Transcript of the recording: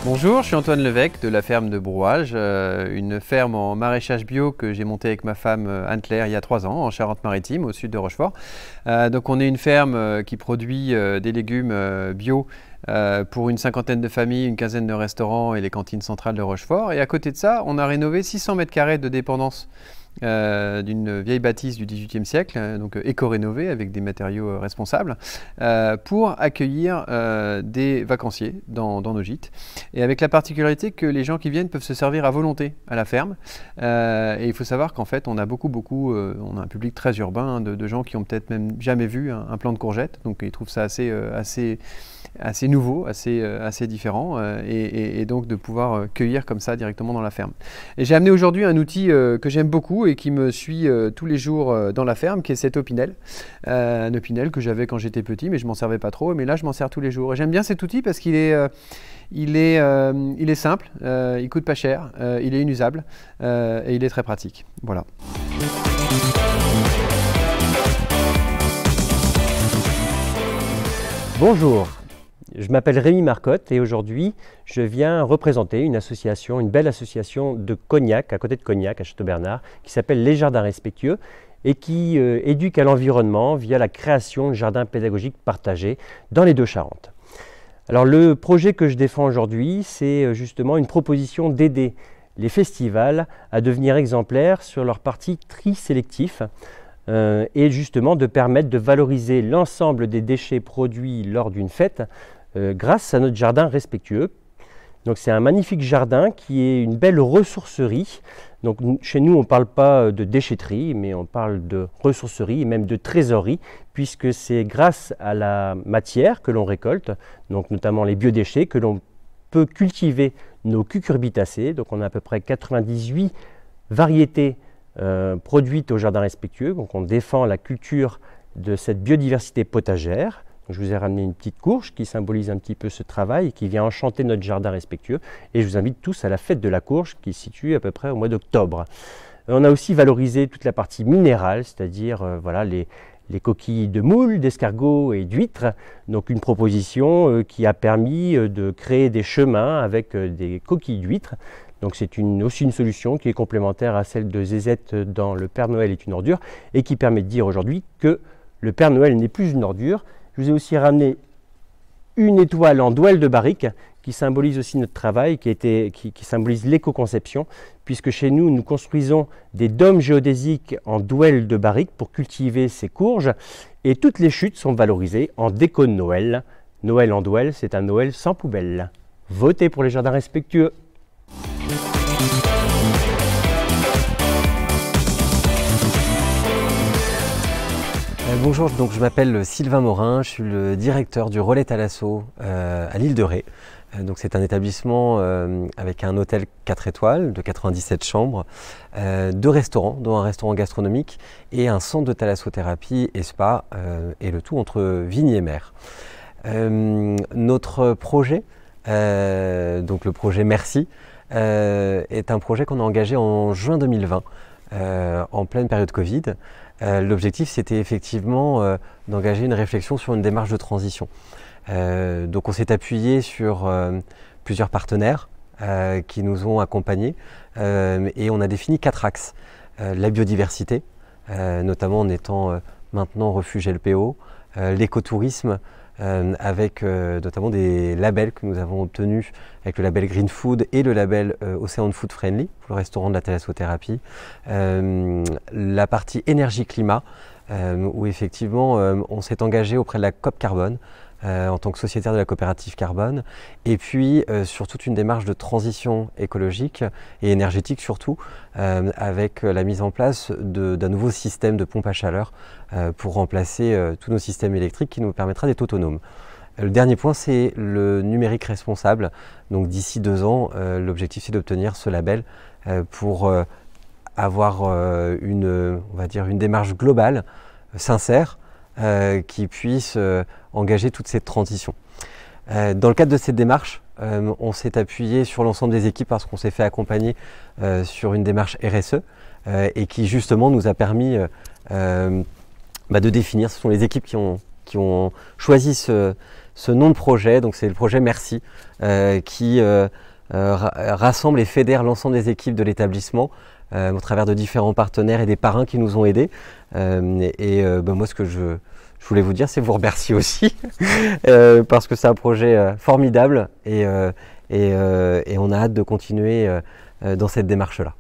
Bonjour, je suis Antoine Levesque de la ferme de Brouage, une ferme en maraîchage bio que j'ai montée avec ma femme Anne-Claire il y a 3 ans en Charente-Maritime au sud de Rochefort. Donc on est une ferme qui produit des légumes bio pour une cinquantaine de familles, une quinzaine de restaurants et les cantines centrales de Rochefort. Et à côté de ça, on a rénové 600 mètres carrés de dépendance d'une vieille bâtisse du XVIIIe siècle, donc éco-rénovée avec des matériaux responsables, pour accueillir des vacanciers dans nos gîtes. Et avec la particularité que les gens qui viennent peuvent se servir à volonté à la ferme. Et il faut savoir qu'en fait, on a on a un public très urbain de gens qui ont peut-être même jamais vu un plant de courgettes. Donc ils trouvent ça assez nouveau, assez différent, et donc de pouvoir cueillir comme ça directement dans la ferme. Et j'ai amené aujourd'hui un outil que j'aime beaucoup et qui me suit tous les jours dans la ferme, qui est cet opinel. Un opinel que j'avais quand j'étais petit, mais je m'en servais pas trop, mais là je m'en sers tous les jours. Et j'aime bien cet outil parce qu'il est simple, il coûte pas cher, il est inusable et il est très pratique. Voilà. Bonjour, je m'appelle Rémi Marcotte et aujourd'hui je viens représenter une association, une belle association de Cognac, à côté de Cognac, à Château-Bernard, qui s'appelle Les Jardins Respectueux et qui éduque à l'environnement via la création de jardins pédagogiques partagés dans les Deux-Charentes. Alors le projet que je défends aujourd'hui, c'est justement une proposition d'aider les festivals à devenir exemplaires sur leur parti tri sélectif, et justement de permettre de valoriser l'ensemble des déchets produits lors d'une fête grâce à notre jardin respectueux. Donc c'est un magnifique jardin qui est une belle ressourcerie. Donc chez nous on ne parle pas de déchetterie, mais on parle de ressourcerie et même de trésorerie, puisque c'est grâce à la matière que l'on récolte, donc notamment les biodéchets, que l'on peut cultiver nos cucurbitacées. Donc on a à peu près 98 variétés produites au jardin respectueux. Donc on défend la culture de cette biodiversité potagère. Donc, je vous ai ramené une petite courge qui symbolise un petit peu ce travail et qui vient enchanter notre jardin respectueux. Et je vous invite tous à la fête de la courge qui se situe à peu près au mois d'octobre. On a aussi valorisé toute la partie minérale, c'est-à-dire voilà, les coquilles de moules, d'escargots et d'huîtres. Donc une proposition qui a permis de créer des chemins avec des coquilles d'huîtres. Donc c'est aussi une solution qui est complémentaire à celle de Zézette dans Le Père Noël est une ordure et qui permet de dire aujourd'hui que le Père Noël n'est plus une ordure. Je vous ai aussi ramené une étoile en douelle de barrique qui symbolise aussi notre travail, qui symbolise l'éco-conception, puisque chez nous, nous construisons des dômes géodésiques en douelle de barrique pour cultiver ces courges et toutes les chutes sont valorisées en déco de Noël. Noël en douelle, c'est un Noël sans poubelle. Votez pour les jardins respectueux. Bonjour, donc je m'appelle Sylvain Morin, je suis le directeur du Relais Thalasso à l'île de Ré. Donc c'est un établissement avec un hôtel 4 étoiles de 97 chambres, 2 restaurants, dont un restaurant gastronomique et un centre de thalassothérapie et spa, et le tout entre Vignes et Mer. Notre projet, donc le projet Merci, est un projet qu'on a engagé en juin 2020, en pleine période Covid. L'objectif, c'était effectivement d'engager une réflexion sur une démarche de transition. Donc on s'est appuyé sur plusieurs partenaires qui nous ont accompagnés et on a défini 4 axes. La biodiversité, notamment en étant maintenant refuge LPO, l'écotourisme, avec notamment des labels que nous avons obtenus avec le label Green Food et le label Ocean Food Friendly pour le restaurant de la thalassothérapie, la partie énergie-climat où effectivement on s'est engagé auprès de la COP Carbone en tant que sociétaire de la coopérative Carbone, et puis sur toute une démarche de transition écologique et énergétique surtout, avec la mise en place d'un nouveau système de pompe à chaleur pour remplacer tous nos systèmes électriques qui nous permettra d'être autonomes. Le dernier point, c'est le numérique responsable. Donc d'ici 2 ans, l'objectif c'est d'obtenir ce label pour avoir on va dire une démarche globale, sincère, qui puisse engager toute cette transition. Dans le cadre de cette démarche, on s'est appuyé sur l'ensemble des équipes parce qu'on s'est fait accompagner sur une démarche RSE et qui justement nous a permis de définir, ce sont les équipes qui ont choisi ce nom de projet, donc c'est le projet Merci, qui rassemble et fédère l'ensemble des équipes de l'établissement au travers de différents partenaires et des parrains qui nous ont aidés. Moi, ce que je voulais vous dire, c'est vous remercier aussi, parce que c'est un projet formidable et on a hâte de continuer dans cette démarche-là.